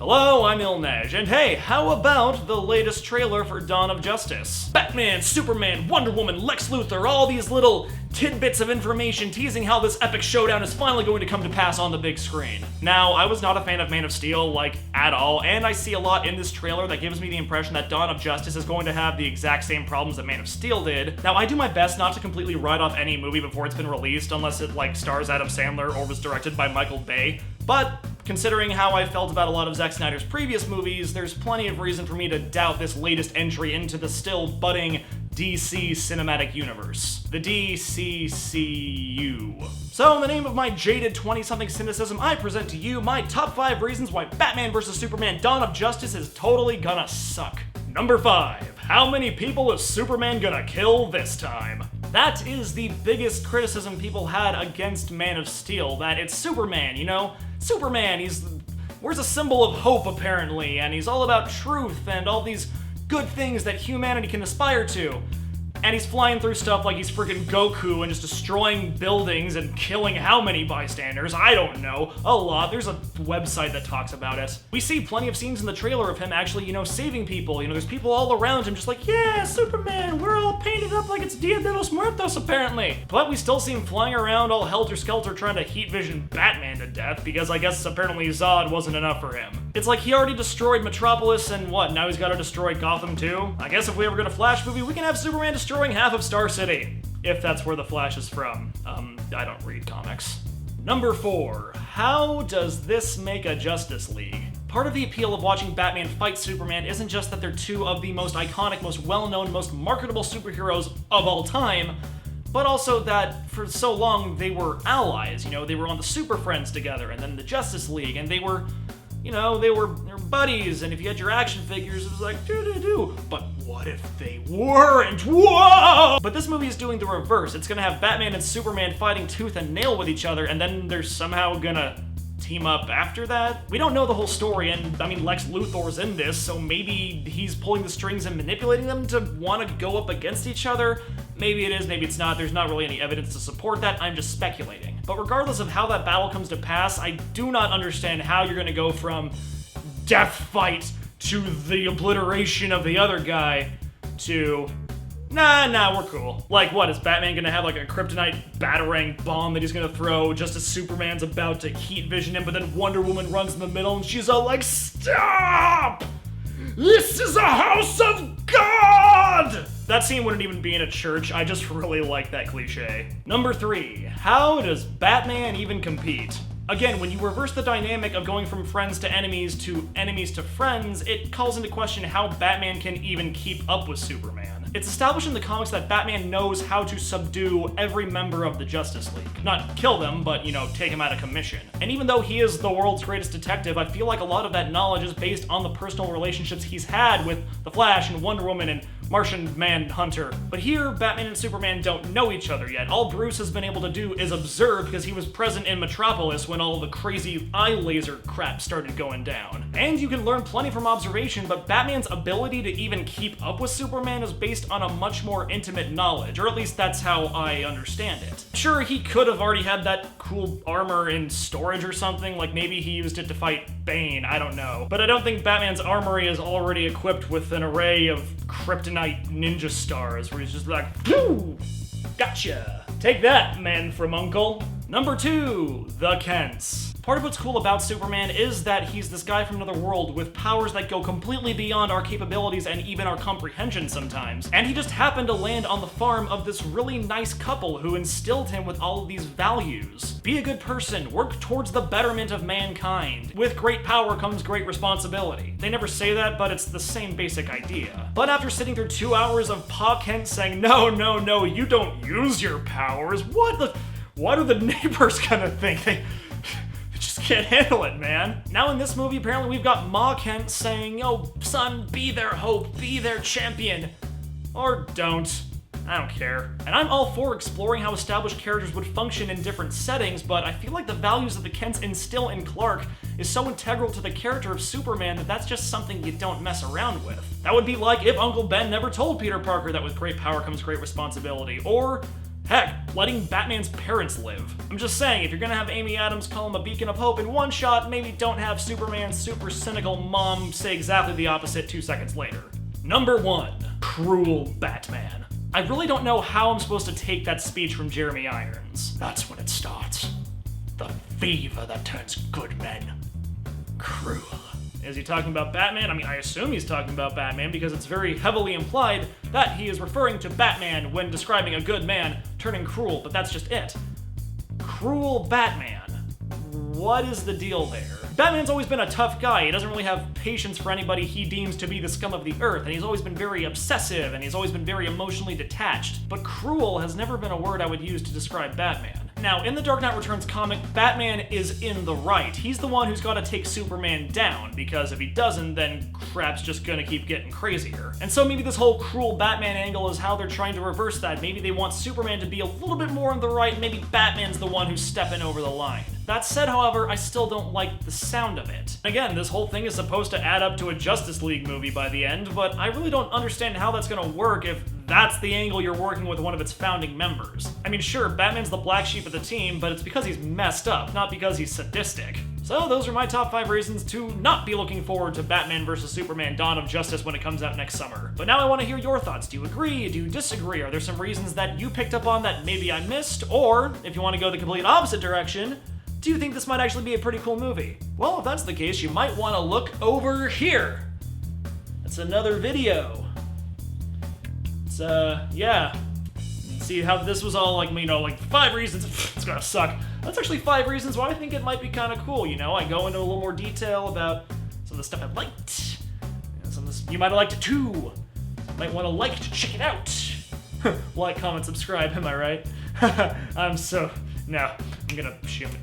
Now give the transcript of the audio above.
Hello, I'm Neige, and hey, how about the latest trailer for Dawn of Justice? Batman, Superman, Wonder Woman, Lex Luthor, all these little tidbits of information teasing how this epic showdown is finally going to come to pass on the big screen. Now, I was not a fan of Man of Steel, like, at all, and I see a lot in this trailer that gives me the impression that Dawn of Justice is going to have the exact same problems that Man of Steel did. Now, I do my best not to completely write off any movie before it's been released, unless it, like, stars Adam Sandler or was directed by Michael Bay, but considering how I felt about a lot of Zack Snyder's previous movies, there's plenty of reason for me to doubt this latest entry into the still budding DC cinematic universe. The DCCU. So in the name of my jaded 20-something cynicism, I present to you my top 5 reasons why Batman vs. Superman Dawn of Justice is totally gonna suck. Number 5. How many people is Superman gonna kill this time? That is the biggest criticism people had against Man of Steel, that it's Superman, you know? Superman, wears a symbol of hope apparently, and he's all about truth and all these good things that humanity can aspire to. And he's flying through stuff like he's freaking Goku and just destroying buildings and killing how many bystanders? I don't know. A lot. There's a website that talks about it. We see plenty of scenes in the trailer of him actually, saving people. There's people all around him just like, yeah, Superman, we're all painted up like it's Dia de los Muertos apparently. But we still see him flying around all helter-skelter trying to heat vision Batman to death because I guess apparently Zod wasn't enough for him. It's like he already destroyed Metropolis and what, now he's gotta destroy Gotham too? I guess if we ever get a Flash movie, we can have Superman destroying half of Star City, if that's where the Flash is from. I don't read comics. Number 4. How does this make a Justice League? Part of the appeal of watching Batman fight Superman isn't just that they're two of the most iconic, most well-known, most marketable superheroes of all time, but also that for so long they were allies. They were on the Super Friends together, and then the Justice League, and they were buddies, and if you had your action figures, it was like, do-do-do. But what if they weren't? Whoa! But this movie is doing the reverse. It's gonna have Batman and Superman fighting tooth and nail with each other, and then they're somehow gonna team up after that? We don't know the whole story, and Lex Luthor's in this, so maybe he's pulling the strings and manipulating them to want to go up against each other. Maybe it is, maybe it's not. There's not really any evidence to support that. I'm just speculating. But regardless of how that battle comes to pass, I do not understand how you're gonna go from death fight to the obliteration of the other guy to nah, we're cool. Like, what, is Batman gonna have like a kryptonite batarang bomb that he's gonna throw just as Superman's about to heat vision him, but then Wonder Woman runs in the middle and she's all like, stop! This is a house of God! That scene wouldn't even be in a church. I just really like that cliche. Number 3. How does Batman even compete? Again, when you reverse the dynamic of going from friends to enemies to friends, it calls into question how Batman can even keep up with Superman. It's established in the comics that Batman knows how to subdue every member of the Justice League. Not kill them, but, take him out of commission. And even though he is the world's greatest detective, I feel like a lot of that knowledge is based on the personal relationships he's had with the Flash and Wonder Woman and Martian Manhunter. But here, Batman and Superman don't know each other yet. All Bruce has been able to do is observe because he was present in Metropolis when all the crazy eye laser crap started going down. And you can learn plenty from observation, but Batman's ability to even keep up with Superman is based on a much more intimate knowledge, or at least that's how I understand it. Sure, he could have already had that cool armor in storage or something, like maybe he used it to fight Bane, I don't know. But I don't think Batman's armory is already equipped with an array of kryptonite ninja stars, where he's just like, whoo! Gotcha! Take that, man from Uncle! Number 2, the Kents. Part of what's cool about Superman is that he's this guy from another world with powers that go completely beyond our capabilities and even our comprehension sometimes. And he just happened to land on the farm of this really nice couple who instilled him with all of these values. Be a good person, work towards the betterment of mankind. With great power comes great responsibility. They never say that, but it's the same basic idea. But after sitting through 2 hours of Pa Kent saying, no, you don't use your powers, what are the neighbors gonna think? They just can't handle it, man. Now in this movie, apparently we've got Ma Kent saying, yo, son, be their hope, be their champion. Or don't. I don't care. And I'm all for exploring how established characters would function in different settings, but I feel like the values that the Kents instill in Clark is so integral to the character of Superman that that's just something you don't mess around with. That would be like if Uncle Ben never told Peter Parker that with great power comes great responsibility, or Heck, letting Batman's parents live. I'm just saying, if you're gonna have Amy Adams call him a beacon of hope in one shot, maybe don't have Superman's super cynical mom say exactly the opposite 2 seconds later. Number 1. Cruel Batman. I really don't know how I'm supposed to take that speech from Jeremy Irons. That's when it starts. The fever that turns good men cruel. Is he talking about Batman? I mean, I assume he's talking about Batman because it's very heavily implied that he is referring to Batman when describing a good man turning cruel, but that's just it. Cruel Batman. What is the deal there? Batman's always been a tough guy. He doesn't really have patience for anybody he deems to be the scum of the earth, and he's always been very obsessive, and he's always been very emotionally detached. But cruel has never been a word I would use to describe Batman. Now, in the Dark Knight Returns comic, Batman is in the right. He's the one who's got to take Superman down, because if he doesn't, then crap's just gonna keep getting crazier. And so maybe this whole cruel Batman angle is how they're trying to reverse that. Maybe they want Superman to be a little bit more on the right, maybe Batman's the one who's stepping over the line. That said, however, I still don't like the sound of it. Again, this whole thing is supposed to add up to a Justice League movie by the end, but I really don't understand how that's gonna work if that's the angle you're working with one of its founding members. I mean, sure, Batman's the black sheep of the team, but it's because he's messed up, not because he's sadistic. So those are my top 5 reasons to not be looking forward to Batman vs. Superman Dawn of Justice when it comes out next summer. But now I want to hear your thoughts. Do you agree? Do you disagree? Are there some reasons that you picked up on that maybe I missed? Or, if you want to go the complete opposite direction, do you think this might actually be a pretty cool movie? Well, if that's the case, you might want to look over here. That's another video. It's, yeah. See how this was all like, you know, like 5 reasons it's gonna suck. That's actually 5 reasons why I think it might be kind of cool, you know? I go into a little more detail about some of the stuff I liked. And some of this, you might have liked it too. You might want to like to check it out. Like, comment, subscribe, am I right? No, I'm gonna shim it.